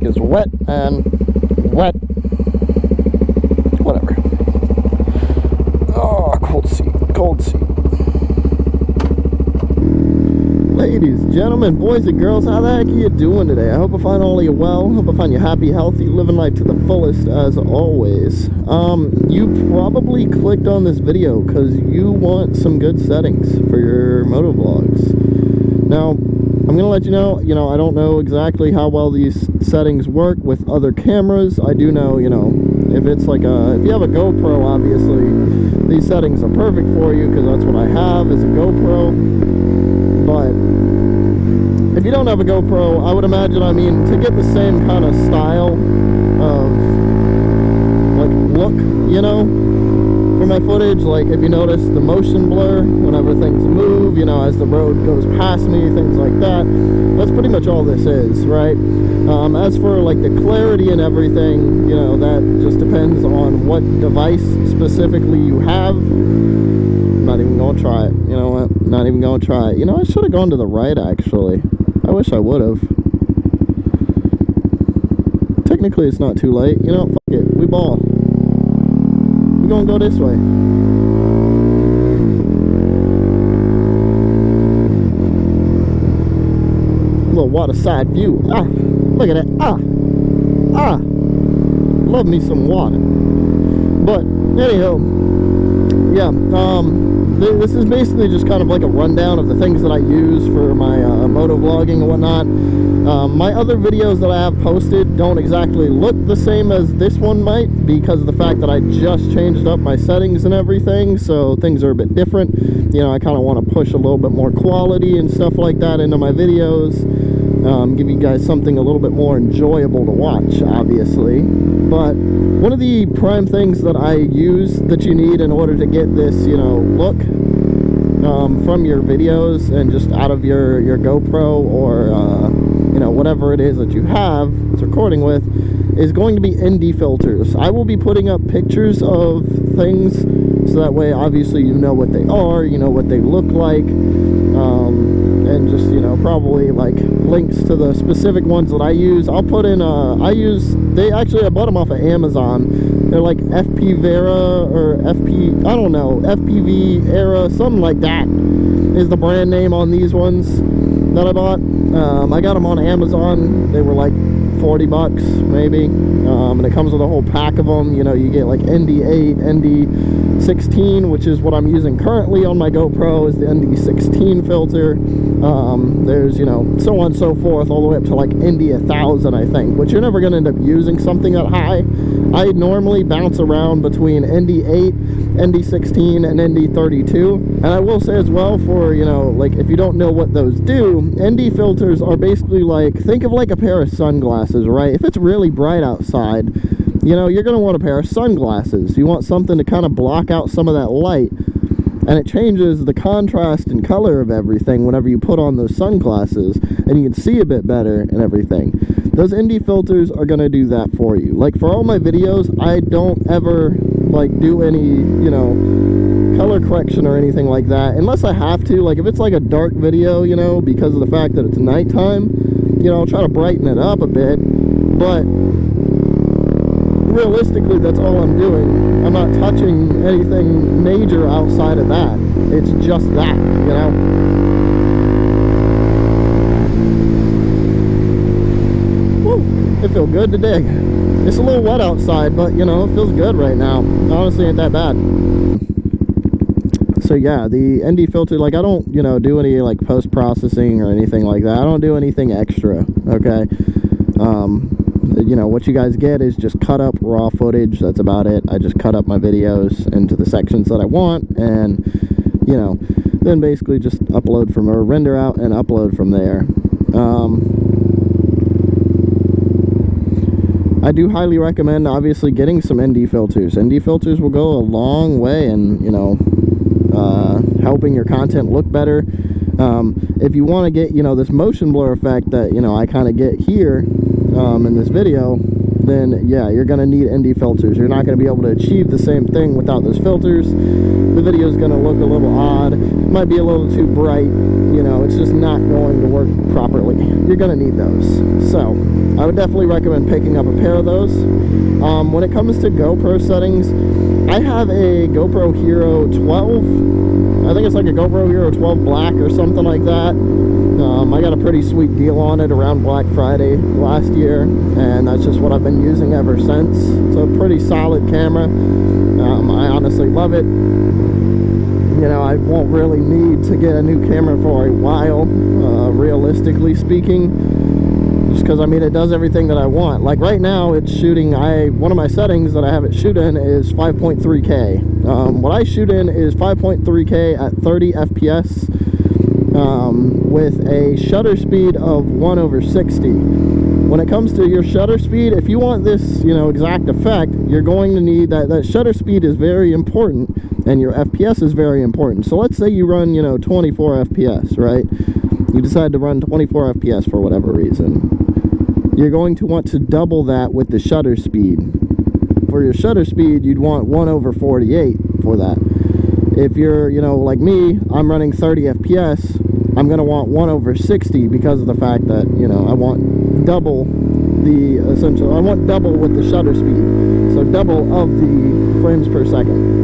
bike is wet and wet. Whatever. Oh, cold seat, cold seat. Ladies, gentlemen, boys and girls, how the heck are you doing today? I hope I find all of you well. Hope I find you happy, healthy, living life to the fullest as always. You probably clicked on this video because you want some good settings for your motovlogs. Now, I'm gonna let you know, I don't know exactly how well these settings work with other cameras. I do know, if it's like if you have a GoPro, obviously, these settings are perfect for you because that's what I have is a GoPro. But if you don't have a GoPro, I would imagine, to get the same kind of style of, like, look, for my footage, like, if you notice the motion blur whenever things move, as the road goes past me, things like that, that's pretty much all this is, right? As for, like, the clarity and everything, that just depends on what device specifically you have. I'm not even gonna try it. You know what? Not even gonna try it. I should have gone to the right, actually. I wish I would have. Technically, it's not too late. Fuck it. We ball. We're gonna go this way. A little waterside view. Ah! Look at that. Ah! Ah! Love me some water. But, anyhow, yeah, this is basically just kind of like a rundown of the things that I use for my motovlogging and whatnot. My other videos that I have posted don't exactly look the same as this one might because of the fact that I just changed up my settings and everything, so things are a bit different. I kind of want to push a little bit more quality and stuff like that into my videos. Give you guys something a little bit more enjoyable to watch, obviously. But one of the prime things that I use that you need in order to get this, look from your videos and just out of your GoPro or, whatever it is that you have it's recording with, is going to be ND filters. I will be putting up pictures of things so that way, obviously, you know what they are, what they look like, and just, probably like links to the specific ones that I use. I'll put in, I bought them off of Amazon. They're like FP Vera or I don't know, FPV Era, something like that is the brand name on these ones that I bought. I got them on Amazon. They were like 40 bucks maybe, and it comes with a whole pack of them. You get like ND8, ND16, which is what I'm using currently on my GoPro, is the ND16 filter. There's, so on and so forth, all the way up to like ND1000, I think, which you're never going to end up using something that high. I normally bounce around between ND8, ND16, and ND32. And I will say as well, for, like, if you don't know what those do, ND filters are basically like, think of like a pair of sunglasses, right? If it's really bright outside, you're going to want a pair of sunglasses. You want something to kind of block out some of that light. And it changes the contrast and color of everything whenever you put on those sunglasses, and you can see a bit better and everything. Those ND filters are going to do that for you. Like, for all my videos, I don't ever, like, do any, color correction or anything like that, unless I have to. Like, if it's like a dark video, because of the fact that it's nighttime, I'll try to brighten it up a bit, but realistically, that's all I'm doing. I'm not touching anything major outside of that. It's just that, Woo, it feels good to dig. It's a little wet outside, but, it feels good right now. Honestly, ain't that bad. So, yeah, the ND filter, like, I don't, do any, like, post-processing or anything like that. I don't do anything extra, okay? What you guys get is just cut up raw footage. That's about it. I just cut up my videos into the sections that I want, and then basically just upload from, or render out and upload from there. I do highly recommend, obviously, getting some ND filters. ND filters will go a long way in, helping your content look better. If you want to get, this motion blur effect that, I kind of get here in this video, then yeah, you're going to need ND filters. You're not going to be able to achieve the same thing without those filters. The video is going to look a little odd. It might be a little too bright. It's just not going to work properly. You're going to need those. So, I would definitely recommend picking up a pair of those. When it comes to GoPro settings, I have a GoPro Hero 12. I think it's like a GoPro Hero 12 Black or something like that. I got a pretty sweet deal on it around Black Friday last year, and that's just what I've been using ever since. It's a pretty solid camera. I honestly love it. You know, I won't really need to get a new camera for a while, realistically speaking, just because, I mean, it does everything that I want. Like right now, it's shooting, one of my settings that I have it shoot in is 5.3K. What I shoot in is 5.3K at 30 FPS with a shutter speed of 1/60. When it comes to your shutter speed, if you want this, you know, exact effect, you're going to need that shutter speed is very important, and your FPS is very important. So let's say you run, you know, 24 FPS, right? You decide to run 24 FPS for whatever reason. You're going to want to double that with the shutter speed. For your shutter speed, you'd want 1/48 for that. If you're, you know, like me, I'm running 30 FPS, I'm going to want 1/60 because of the fact that, you know, I want double the essential, I want double with the shutter speed. So double of the frames per second.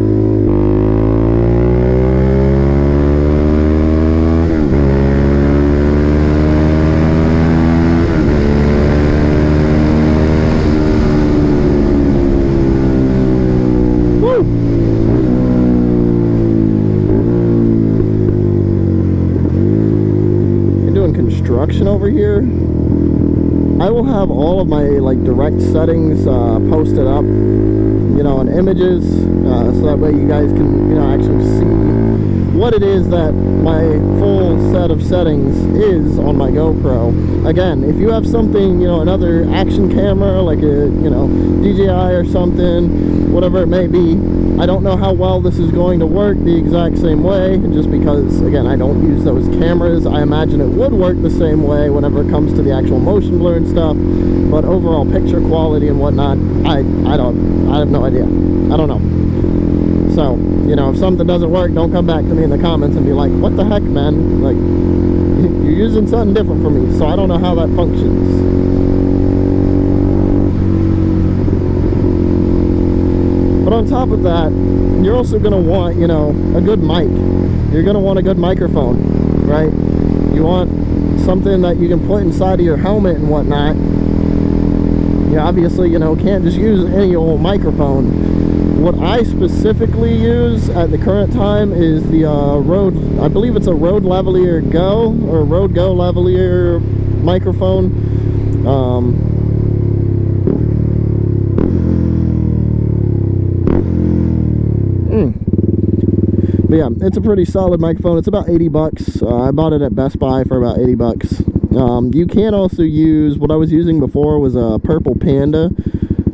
Construction over here. I will have all of my like direct settings posted up, you know, on images, so that way you guys can, you know, actually see what it is that my full set of settings is on my GoPro. Again, if you have something, you know, another action camera like a, you know, DJI or something, whatever it may be, I don't know how well this is going to work the exact same way, just because, again, I don't use those cameras. I imagine it would work the same way whenever it comes to the actual motion blur and stuff, but overall picture quality and whatnot, I have no idea. I don't know. So, you know, if something doesn't work, don't come back to me in the comments and be like, what the heck, man? Like, you're using something different for me, so I don't know how that functions. But on top of that, you're also going to want, you know, a good mic. You're going to want a good microphone, right? You want something that you can put inside of your helmet and whatnot. You obviously, you know, can't just use any old microphone. What I specifically use at the current time is the Rode, I believe it's a Rode Lavalier Go, or Rode Go Lavalier microphone. But yeah, it's a pretty solid microphone. It's about 80 bucks. I bought it at Best Buy for about 80 bucks. You can also use, what I was using before was a Purple Panda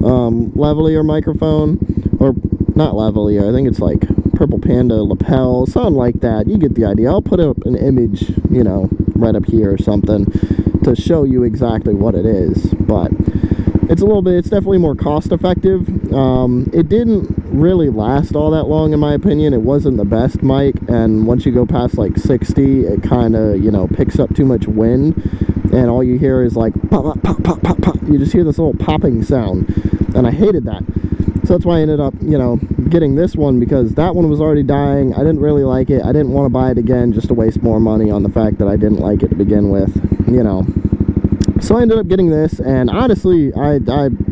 lavalier microphone, or not lavalier, I think it's like Purple Panda lapel, something like that. You get the idea. I'll put up an image, you know, right up here or something to show you exactly what it is. But it's a little bit, it's definitely more cost effective. It didn't really last all that long in my opinion. It wasn't the best mic, and once you go past like 60, it kind of, you know, picks up too much wind, and all you hear is like pop, pop, pop, pop, pop, pop. You just hear this little popping sound, and I hated that. So that's why I ended up, you know, getting this one, because that one was already dying. I didn't really like it. I didn't want to buy it again just to waste more money on the fact that I didn't like it to begin with, you know. So I ended up getting this, and honestly, I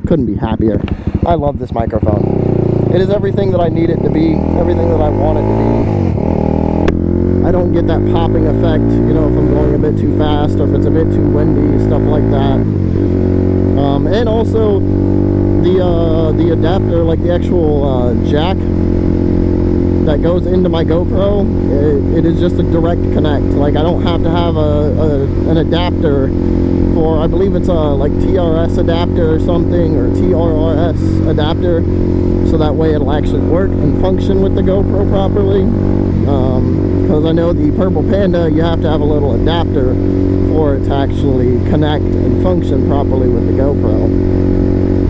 couldn't be happier. I love this microphone. It is everything that I need it to be, everything that I want it to be. I don't get that popping effect, you know, if I'm going a bit too fast, or if it's a bit too windy, stuff like that. And also, the adapter, like the actual jack that goes into my GoPro, it is just a direct connect. Like, I don't have to have an adapter for, I believe it's a like TRS adapter or something, or TRRS adapter, so that way it'll actually work and function with the GoPro properly. Because I know the Purple Panda, you have to have a little adapter for it to actually connect and function properly with the GoPro.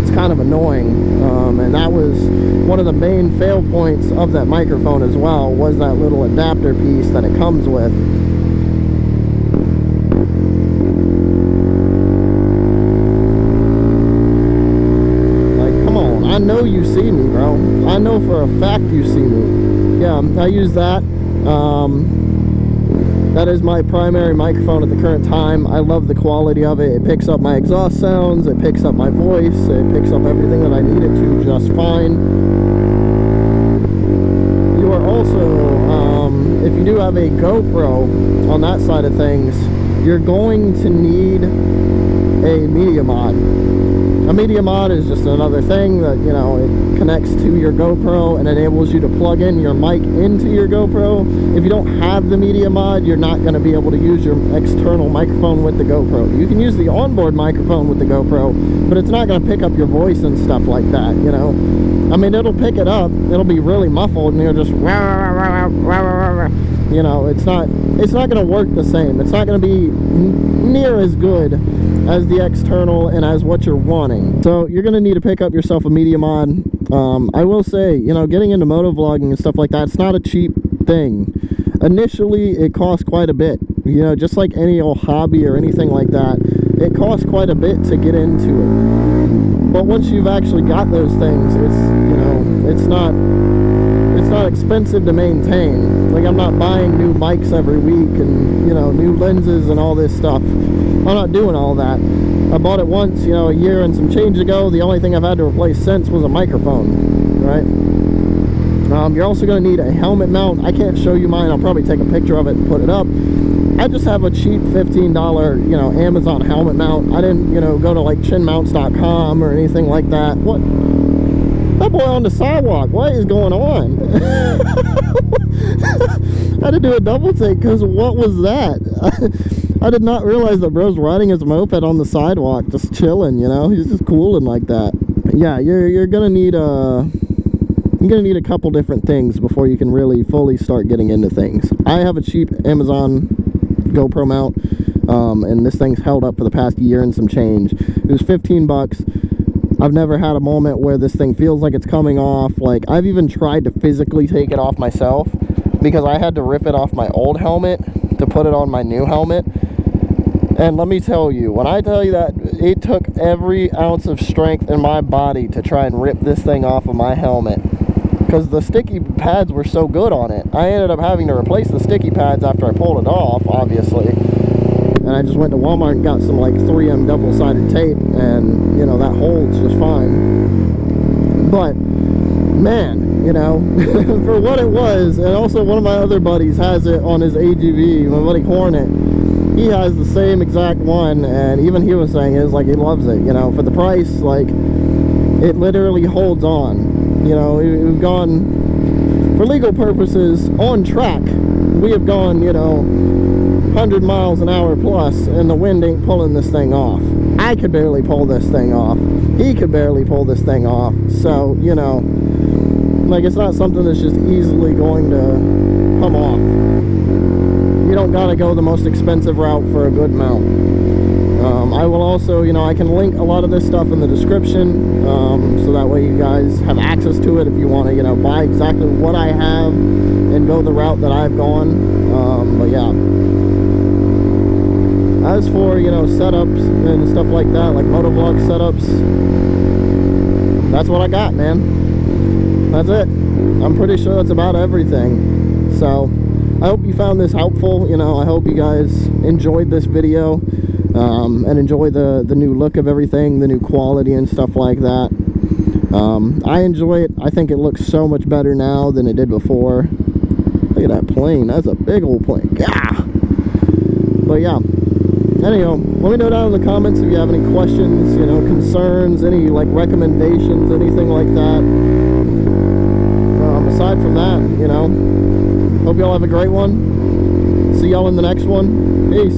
It's kind of annoying, and that was one of the main fail points of that microphone as well, was that little adapter piece that it comes with. know you see me, bro. I know for a fact you see me. Yeah, I use that. That is my primary microphone at the current time. I love the quality of it. It picks up my exhaust sounds, it picks up my voice, it picks up everything that I need it to just fine. You are also, if you do have a GoPro on that side of things, you're going to need a media mod. A media mod is just another thing that, you know, it connects to your GoPro and enables you to plug in your mic into your GoPro. If you don't have the media mod, you're not going to be able to use your external microphone with the GoPro. You can use the onboard microphone with the GoPro, but it's not going to pick up your voice and stuff like that, you know. I mean, it'll pick it up, it'll be really muffled, and you're just, you know, it's not going to work the same. It's not going to be near as good as the external and as what you're wanting. So you're going to need to pick up yourself a media mod. I will say, you know, getting into motovlogging and stuff like that, it's not a cheap thing. Initially, it costs quite a bit. You know, just like any old hobby or anything like that, it costs quite a bit to get into it. But once you've actually got those things, it's, you know, it's not expensive to maintain. Like, I'm not buying new mics every week and, you know, new lenses and all this stuff. I'm not doing all that. I bought it once, you know, a year and some change ago. The only thing I've had to replace since was a microphone, right? You're also going to need a helmet mount. I can't show you mine. I'll probably take a picture of it and put it up. I just have a cheap $15, you know, Amazon helmet mount. I didn't, you know, go to like chinmounts.com or anything like that. What? That boy on the sidewalk, what is going on? I had to do a double take because what was that? I did not realize that bro's riding his moped on the sidewalk, just chilling, you know? He's just cooling like that. Yeah, you're gonna need a couple different things before you can really fully start getting into things. I have a cheap Amazon GoPro mount, and this thing's held up for the past year and some change. It was 15 bucks. I've never had a moment where this thing feels like it's coming off. Like, I've even tried to physically take it off myself because I had to rip it off my old helmet to put it on my new helmet. And let me tell you, when I tell you that it took every ounce of strength in my body to try and rip this thing off of my helmet, because the sticky pads were so good on it. I ended up having to replace the sticky pads after I pulled it off, obviously. And I just went to Walmart and got some like 3M double-sided tape, and you know, that holds just fine. But man, you know, for what it was. And also one of my other buddies has it on his AGV, my buddy Hornet. He has the same exact one, and even he was saying is like he loves it, you know, for the price. Like, it literally holds on. You know, we've gone, for legal purposes, on track. We have gone, you know, 100 miles an hour plus, and the wind ain't pulling this thing off. I could barely pull this thing off. He could barely pull this thing off. So, you know, like, it's not something that's just easily going to come off. You don't gotta go the most expensive route for a good mount. I will also, you know, I can link a lot of this stuff in the description, so that way you guys have access to it if you want to, you know, buy exactly what I have and go the route that I've gone. But yeah, as for, you know, setups and stuff like that, like motovlog setups, that's what I got, man. That's it. I'm pretty sure that's about everything. So I hope you found this helpful. You know, I hope you guys enjoyed this video, and enjoy the new look of everything, the new quality and stuff like that. I enjoy it. I think it looks so much better now than it did before. Look at that plane. That's a big old plane. Yeah. But yeah, anyhow, let me know down in the comments if you have any questions, you know, concerns, any like recommendations, anything like that. Aside from that, you know, hope y'all have a great one. See y'all in the next one. Peace.